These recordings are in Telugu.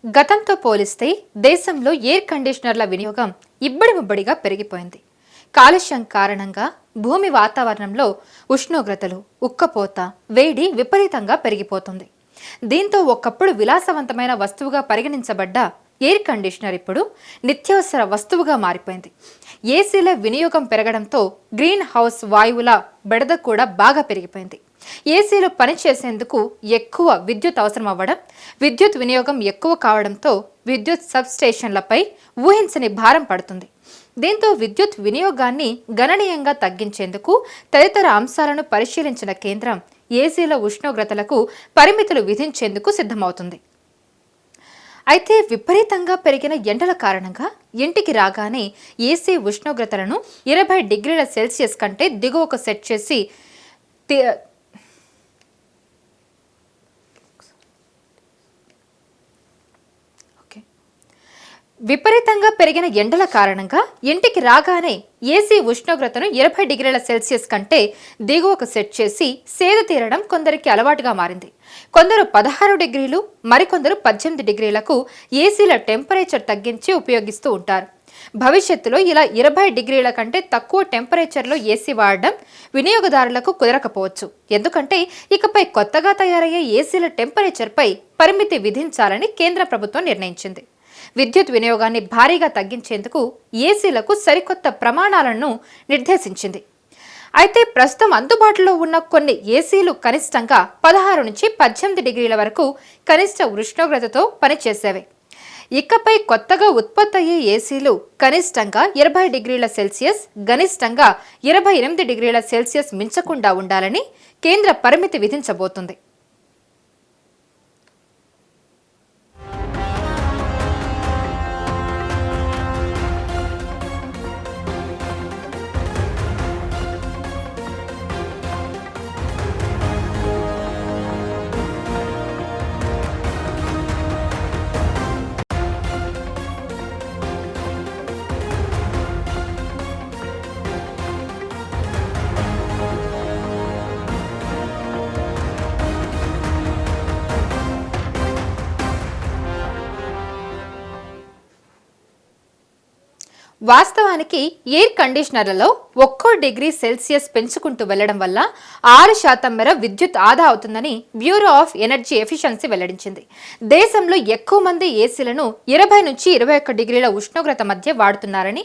గతంతో పోలిస్తే దేశంలో ఎయిర్ కండిషనర్ల వినియోగం ఇబ్బడిముబ్బడిగా పెరిగిపోయింది. కాలుష్యం కారణంగా భూమి వాతావరణంలో ఉష్ణోగ్రతలు, ఉక్కపోత, వేడి విపరీతంగా పెరిగిపోతుంది. దీంతో ఒకప్పుడు విలాసవంతమైన వస్తువుగా పరిగణించబడ్డ ఎయిర్ కండిషనర్ ఇప్పుడు నిత్యావసర వస్తువుగా మారిపోయింది. ఏసీల వినియోగం పెరగడంతో గ్రీన్ హౌస్ వాయువుల బెడద కూడా బాగా పెరిగిపోయింది. ఏసీలు పనిచేసేందుకు ఎక్కువ విద్యుత్ అవసరం అవ్వడం, విద్యుత్ వినియోగం ఎక్కువ కావడంతో విద్యుత్ సబ్ స్టేషన్లపై ఊహించని భారం పడుతుంది. దీంతో విద్యుత్ వినియోగాన్ని గణనీయంగా తగ్గించేందుకు తదితర అంశాలను పరిశీలించిన కేంద్రం ఏసీల ఉష్ణోగ్రతలకు పరిమితులు విధించేందుకు సిద్ధమవుతుంది. అయితే విపరీతంగా పెరిగిన ఎండల కారణంగా ఇంటికి రాగానే ఏసీ ఉష్ణోగ్రతలను 20 డిగ్రీల సెల్సియస్ కంటే దిగువకు సెట్ చేసి విపరీతంగా పెరిగిన ఎండల కారణంగా ఇంటికి రాగానే ఏసీ ఉష్ణోగ్రతను 20 డిగ్రీల సెల్సియస్ కంటే దిగువకు సెట్ చేసి సేద తీరడం కొందరికి అలవాటుగా మారింది. కొందరు 16 డిగ్రీలు, మరికొందరు 18 డిగ్రీలకు ఏసీల టెంపరేచర్ తగ్గించి ఉపయోగిస్తూ ఉంటారు. భవిష్యత్తులో ఇలా 20 డిగ్రీల కంటే తక్కువ టెంపరేచర్లో ఏసీ వాడడం వినియోగదారులకు కుదరకపోవచ్చు. ఎందుకంటే ఇకపై కొత్తగా తయారయ్యే ఏసీల టెంపరేచర్పై పరిమితి విధించాలని కేంద్ర ప్రభుత్వం నిర్ణయించింది. విద్యుత్ వినియోగాన్ని భారీగా తగ్గించేందుకు ఏసీలకు సరికొత్త ప్రమాణాలను నిర్దేశించింది. అయితే ప్రస్తుతం అందుబాటులో ఉన్న కొన్ని ఏసీలు కనిష్టంగా 16 నుంచి 18 డిగ్రీల వరకు కనిష్ట ఉష్ణోగ్రతతో పనిచేసేవి. ఇకపై కొత్తగా ఉత్పత్తి అయ్యే ఏసీలు కనిష్టంగా 20 డిగ్రీల సెల్సియస్, గరిష్టంగా 28 డిగ్రీల సెల్సియస్ మించకుండా ఉండాలని కేంద్ర పరిమితి విధించబోతుంది. వాస్తవానికి ఎయిర్ కండిషనర్లలో 1 డిగ్రీ సెల్సియస్ పెంచుకుంటూ వెళ్లడం వల్ల 6% మేర విద్యుత్ ఆదా అవుతుందని బ్యూరో ఆఫ్ ఎనర్జీ ఎఫిషియన్సీ వెల్లడించింది. దేశంలో ఎక్కువ మంది ఏసీలను 20 నుంచి 21 డిగ్రీల ఉష్ణోగ్రత మధ్య వాడుతున్నారని,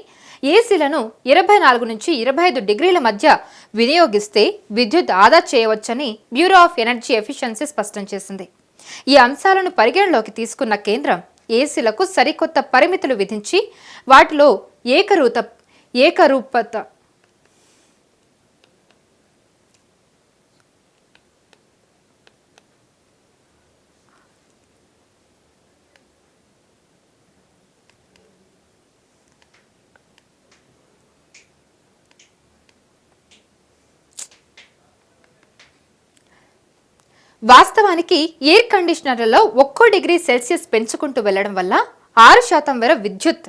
ఏసీలను 24 నుంచి 25 డిగ్రీల మధ్య వినియోగిస్తే విద్యుత్ ఆదా చేయవచ్చని బ్యూరో ఆఫ్ ఎనర్జీ ఎఫిషియన్సీ స్పష్టం చేసింది. ఈ అంశాలను పరిగణలోకి తీసుకున్న కేంద్రం ఏసీలకు సరికొత్త పరిమితులు విధించి వాటిలో ఏకరూపత వాస్తవానికి ఎయిర్ కండిషనర్లలో 1 డిగ్రీ సెల్సియస్ పెంచుకుంటూ వెళ్లడం వల్ల 6% మేర విద్యుత్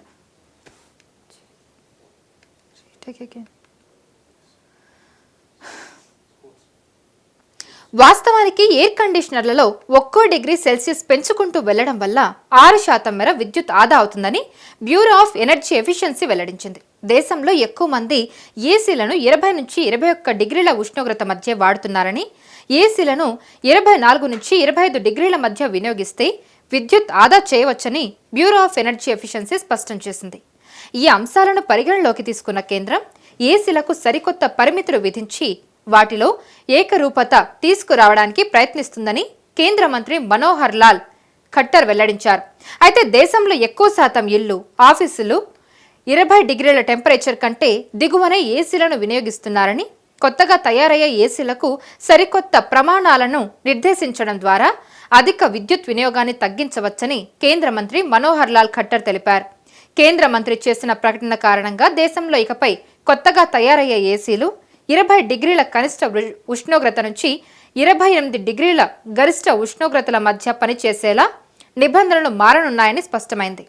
వాస్తవానికి ఎయిర్ కండిషనర్లలో 1 డిగ్రీ సెల్సియస్ పెంచుకుంటూ వెళ్లడం వల్ల 6% మేర విద్యుత్ ఆదా అవుతుందని బ్యూరో ఆఫ్ ఎనర్జీ ఎఫిషియన్సీ వెల్లడించింది. దేశంలో ఎక్కువ మంది ఏసీలను 20 నుంచి 21 డిగ్రీల ఉష్ణోగ్రత మధ్య వాడుతున్నారని, ఏసీలను 24 నుంచి 25 డిగ్రీల మధ్య వినియోగిస్తే విద్యుత్ ఆదా చేయవచ్చని బ్యూరో ఆఫ్ ఎనర్జీ ఎఫిషియన్సీ స్పష్టం చేసింది. ఈ అంశాలను పరిగణలోకి తీసుకున్న కేంద్రం ఏసీలకు సరికొత్త పరిమితులు విధించి వాటిలో ఏకరూపత తీసుకురావడానికి ప్రయత్నిస్తుందని కేంద్ర మంత్రి మనోహర్ లాల్ ఖట్టర్ వెల్లడించారు. అయితే దేశంలో ఎక్కువ శాతం ఇళ్లు, ఆఫీసులు 20 డిగ్రీల టెంపరేచర్ కంటే దిగువనే ఏసీలను వినియోగిస్తున్నారని, కొత్తగా తయారయ్యే ఏసీలకు సరికొత్త ప్రమాణాలను నిర్దేశించడం ద్వారా అధిక విద్యుత్ వినియోగాన్ని తగ్గించవచ్చని కేంద్ర మంత్రి మనోహర్ లాల్ ఖట్టర్ తెలిపారు. కేంద్ర మంత్రి చేసిన ప్రకటన కారణంగా దేశంలో ఇకపై కొత్తగా తయారయ్యే ఏసీలు 20 డిగ్రీల కనిష్ట ఉష్ణోగ్రత నుంచి 28 డిగ్రీల గరిష్ట ఉష్ణోగ్రతల మధ్య పనిచేసేలా నిబంధనలు మారనున్నాయని స్పష్టమైంది.